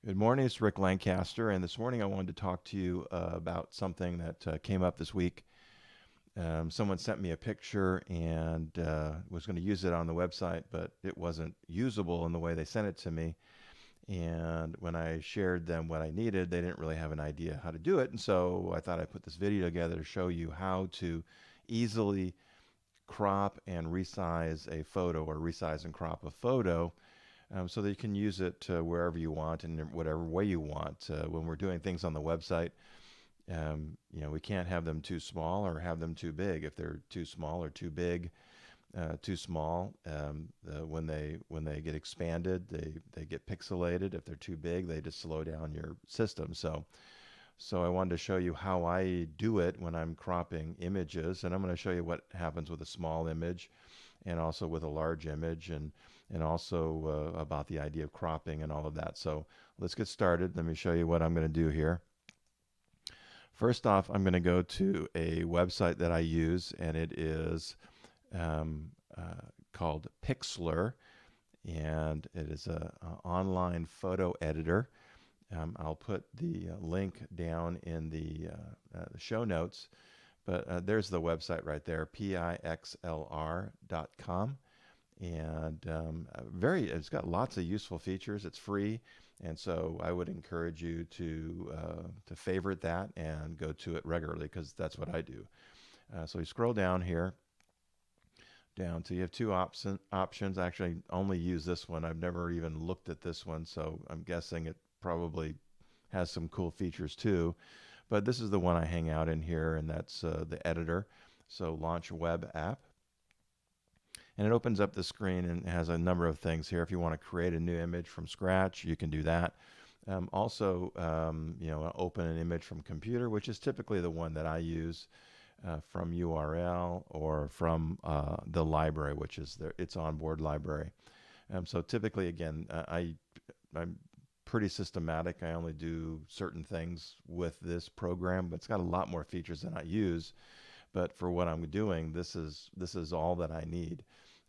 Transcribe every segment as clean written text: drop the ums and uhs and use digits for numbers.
Good morning, it's Rick Lancaster, and this morning I wanted to talk to you about something that came up this week. Someone sent me a picture and was going to use it on the website, but it wasn't usable in the way they sent it to me. And when I shared them what I needed, they didn't really have an idea how to do it. And so I thought I'd put this video together to show you how to easily crop and resize a photo or resize and crop a photo so that you can use it wherever you want and in whatever way you want. When we're doing things on the website, we can't have them too small or have them too big. If they're too small or too big, too small, when they get expanded, they get pixelated. If they're too big, they just slow down your system. So I wanted to show you how I do it when I'm cropping images, and I'm going to show you what happens with a small image and also with a large image, and also about the idea of cropping and all of that. So let's get started. Let me show you what I'm going to do here. First off, I'm going to go to a website that I use, and it is called Pixlr, and it is an online photo editor. I'll put the link down in the show notes, but there's the website right there, pixlr.com. And it's got lots of useful features. It's free, and so I would encourage you to favorite that and go to it regularly, because that's what I do. So you scroll down here, down to you have two options. I actually only use this one. I've never even looked at this one, so I'm guessing it probably has some cool features too. But this is the one I hang out in here, and that's the editor. So launch web app. And it opens up the screen and has a number of things here. If you want to create a new image from scratch, you can do that. Open an image from computer, which is typically the one that I use, from URL or from the library, which is its onboard library. So typically, again, I'm pretty systematic. I only do certain things with this program, but it's got a lot more features than I use. But for what I'm doing, this is all that I need.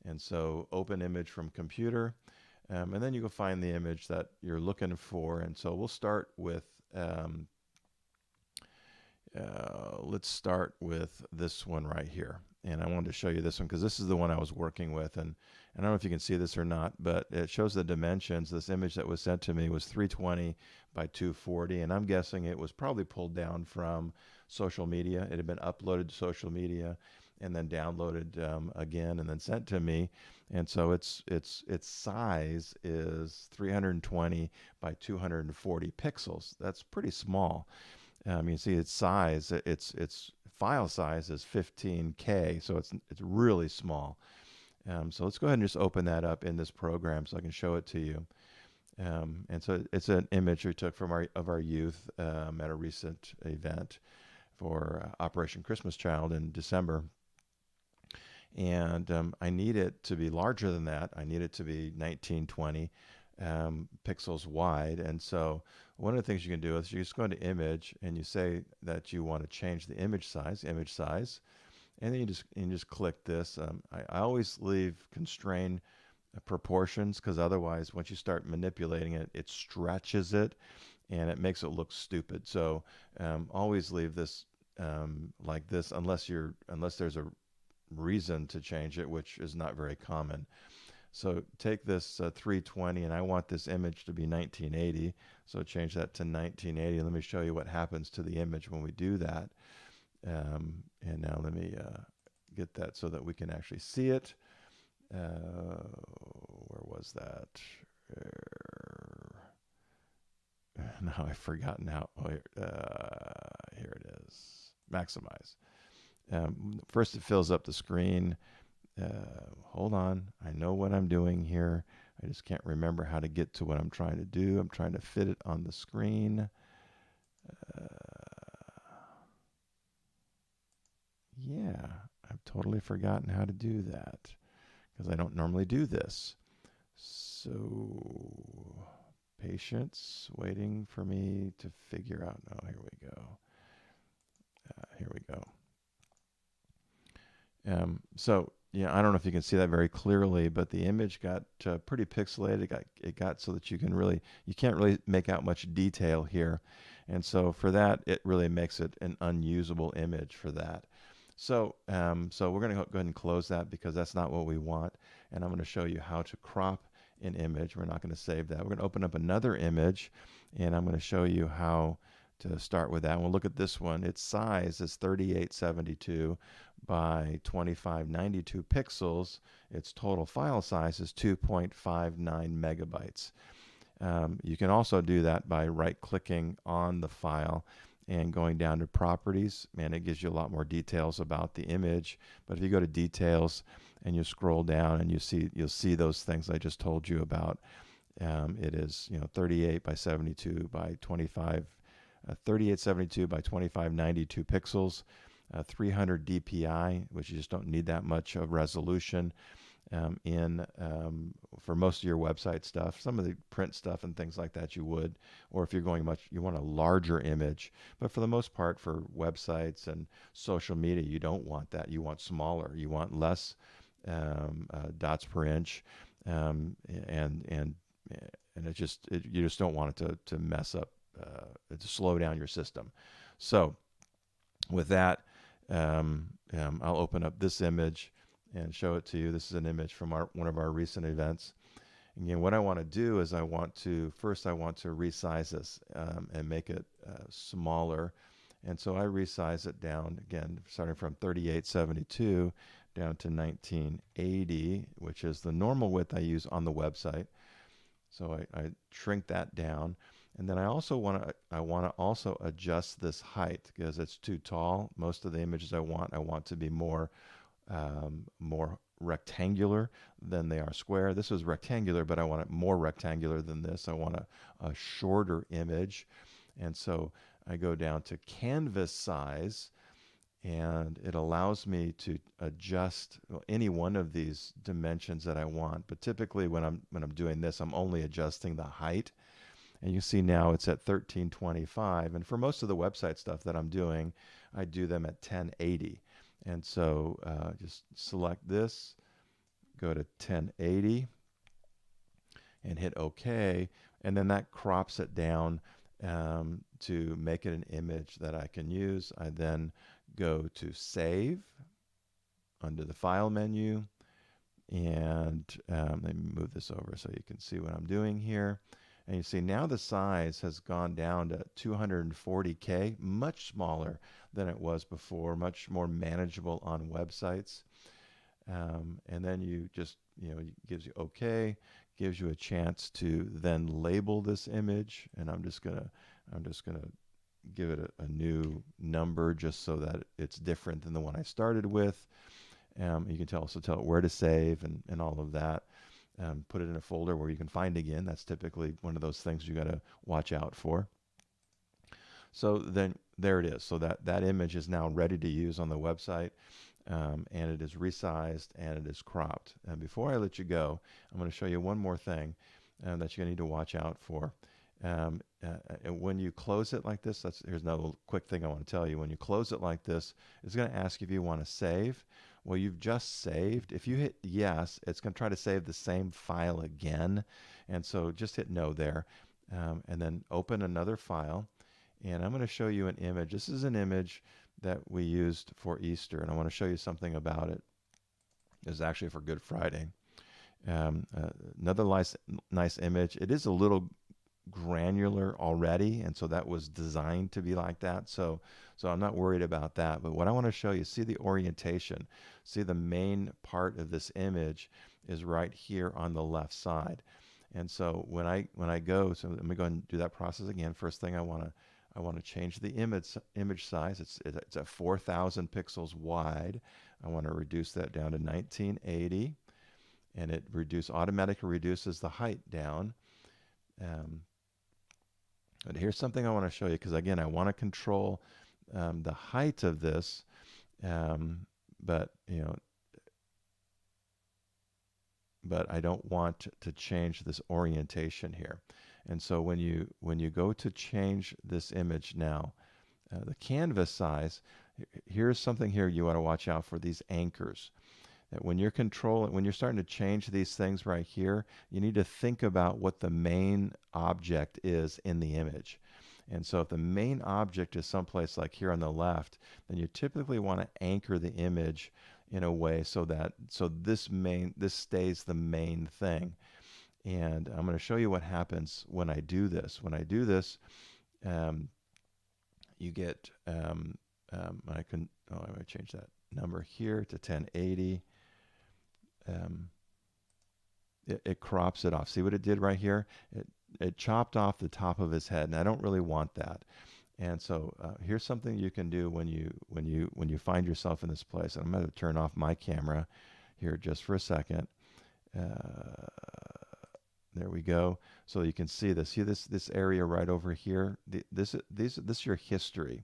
And so open image from computer, and then you go find the image that you're looking for. And so we'll start with, let's start with this one right here. And I wanted to show you this one because this is the one I was working with. And I don't know if you can see this or not, but it shows the dimensions. This image that was sent to me was 320 by 240. And I'm guessing it was probably pulled down from social media. It had been uploaded to social media and then downloaded again and then sent to me. And so its size is 320 by 240 pixels. That's pretty small. You see its size, its file size is 15K, so it's really small. So let's go ahead and just open that up in this program so I can show it to you. And so it's an image we took from our youth at a recent event for Operation Christmas Child in December. And I need it to be larger than that. I need it to be 1920 pixels wide. And so one of the things you can do is you just go into image and you say that you want to change the image size, and then you just click this. I always leave constrain proportions, because otherwise once you start manipulating it, it stretches it and it makes it look stupid. So always leave this like this, unless there's a reason to change it, which is not very common. So take this 320, and I want this image to be 1980. So change that to 1980. Let me show you what happens to the image when we do that. And now let me get that so that we can actually see it. Where was that? Now I've forgotten how. Here it is. Maximize. First, it fills up the screen. Hold on. I know what I'm doing here. I just can't remember how to get to what I'm trying to do. I'm trying to fit it on the screen. Yeah, I've totally forgotten how to do that because I don't normally do this. So, patience, waiting for me to figure out. Oh, here we go. Here we go. So yeah, I don't know if you can see that very clearly, but the image got pretty pixelated. It got so that you can't really make out much detail here. And so for that, it really makes it an unusable image for that. So we're going to go ahead and close that because that's not what we want. And I'm going to show you how to crop an image. We're not going to save that. We're going to open up another image, and I'm going to show you how to start with that. We'll look at this one. Its size is 3872 by 2592 pixels. Its total file size is 2.59 megabytes. You can also do that by right-clicking on the file and going down to properties, and it gives you a lot more details about the image. But if you go to details and you scroll down, and you'll see those things I just told you about. It is 38 by 72 by 25, 3872 by 2592 pixels, 300 DPI, which you just don't need that much of resolution. For most of your website stuff, some of the print stuff and things like that you would, or if you're going you want a larger image. But for the most part, for websites and social media, you don't want that. You want smaller. You want less dots per inch, and you just don't want it to mess up, to slow down your system. So with that, I'll open up this image and show it to you. This is an image from one of our recent events. Again, what I want to do is I want to resize this and make it smaller. And so I resize it down, again, starting from 3872 down to 1980, which is the normal width I use on the website. So I shrink that down. And then I want to also adjust this height because it's too tall. Most of the images I want to be more rectangular than they are square. This is rectangular, but I want it more rectangular than this. I want a shorter image. And so I go down to canvas size, and it allows me to adjust any one of these dimensions that I want. But typically when I'm doing this, I'm only adjusting the height. And you see now it's at 1325. And for most of the website stuff that I'm doing, I do them at 1080. And so just select this, go to 1080, and hit OK. And then that crops it down to make it an image that I can use. I then go to Save under the File menu. And let me move this over so you can see what I'm doing here. And you see now the size has gone down to 240K, much smaller than it was before, much more manageable on websites. And then you just, it gives you OK, gives you a chance to then label this image. And I'm just gonna give it a new number just so that it's different than the one I started with. You can also tell it where to save and all of that. Put it in a folder where you can find again. That's typically one of those things you got to watch out for. So then there it is. So that image is now ready to use on the website, and it is resized and it is cropped. And before I let you go, I'm going to show you one more thing that you're going to need to watch out for. When you close it like this, here's another quick thing I want to tell you. When you close it like this, it's going to ask if you want to save. Well, you've just saved. If you hit yes, it's going to try to save the same file again. And so just hit no there, and then open another file. And I'm going to show you an image. This is an image that we used for Easter, and I want to show you something about it. It's actually for Good Friday. Another nice image. It is a little granular already, and so that was designed to be like that. So I'm not worried about that. But what I want to show you, see the orientation. See the main part of this image is right here on the left side. And so when I go, so let me go and do that process again. First thing I want to change the image size. It's at 4,000 pixels wide. I want to reduce that down to 1980, and it automatically reduces the height down. But here's something I want to show you, because again, I want to control the height of this, but I don't want to change this orientation here. And so when you go to change this image now, the canvas size, here's something here you want to watch out for, these anchors. that when you're starting to change these things right here, you need to think about what the main object is in the image. And so if the main object is someplace like here on the left, then you typically want to anchor the image in a way so that this stays the main thing. And I'm going to show you what happens when I do this. When I do this, you get I can I'm going to change that number here to 1080. It crops it off. See what it did right here? It chopped off the top of his head, and I don't really want that. And so here's something you can do when you find yourself in this place. And I'm going to turn off my camera here just for a second. There we go. So you can see this. See this area right over here. This is your history.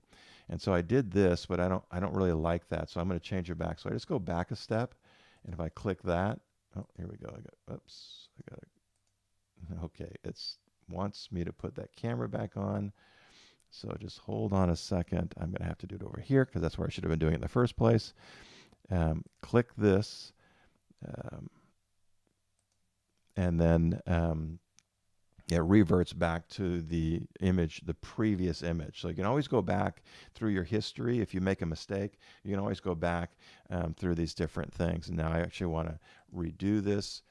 And so I did this, but I don't really like that. So I'm going to change it back. So I just go back a step, and if I click that, oh, here we go. Okay, it wants me to put that camera back on. So just hold on a second. I'm going to have to do it over here because that's where I should have been doing it in the first place. Click this, and then it reverts back to the image, the previous image. So you can always go back through your history. If you make a mistake, you can always go back through these different things. And now I actually want to redo this,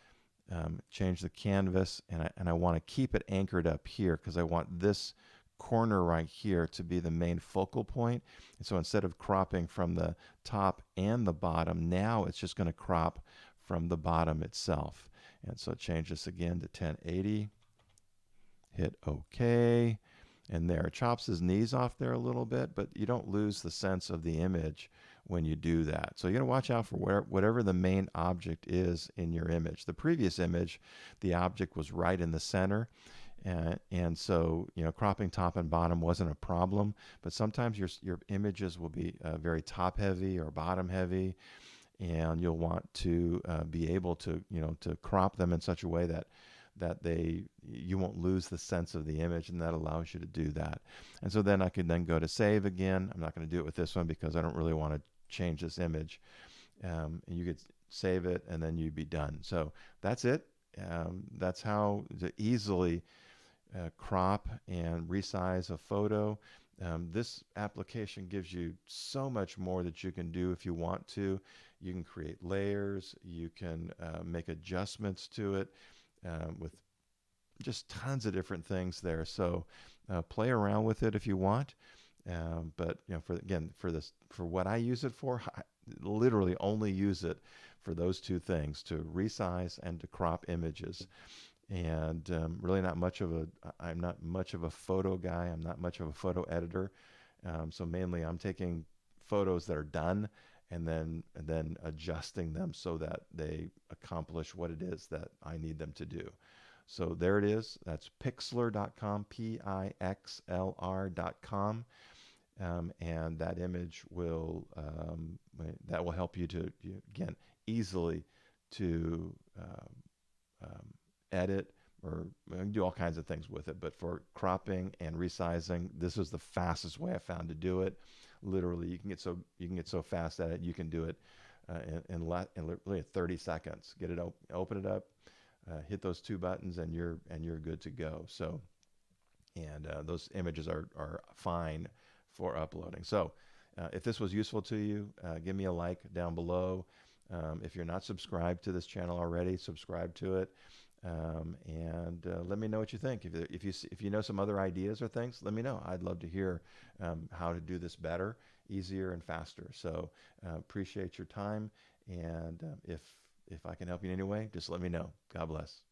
change the canvas, and I want to keep it anchored up here because I want this corner right here to be the main focal point. And so instead of cropping from the top and the bottom, now it's just going to crop from the bottom itself. And so change this again to 1080. Hit OK. And there, it chops his knees off there a little bit, but you don't lose the sense of the image when you do that. So you're going to watch out for whatever the main object is in your image. The previous image, the object was right in the center. And so, cropping top and bottom wasn't a problem, but sometimes your images will be very top heavy or bottom heavy, and you'll want to be able to, to crop them in such a way that you won't lose the sense of the image, and that allows you to do that. And so then I can then go to save again. I'm not going to do it with this one because I don't really want to change this image. And you could save it, and then you'd be done. So that's it. That's how to easily crop and resize a photo. This application gives you so much more that you can do if you want to. You can create layers. You can make adjustments to it with just tons of different things there. So play around with it if you want. But for what I use it for, I literally only use it for those two things: to resize and to crop images. And really I'm not much of a photo guy. I'm not much of a photo editor. So mainly I'm taking photos that are done and then adjusting them so that they accomplish what it is that I need them to do. So there it is. That's pixlr.com, Pixlr.com. And that image will help you to, again, easily to edit, or do all kinds of things with it. But for cropping and resizing, this is the fastest way I found to do it. Literally, you can get so fast at it. You can do it in literally 30 seconds. Get it open it up, hit those two buttons, and you're good to go. So, and those images are fine for uploading. So, if this was useful to you, give me a like down below. If you're not subscribed to this channel already, subscribe to it. And let me know what you think. If you know some other ideas or things, let me know. I'd love to hear how to do this better, easier, and faster. So appreciate your time, and if I can help you in any way, just let me know. God bless.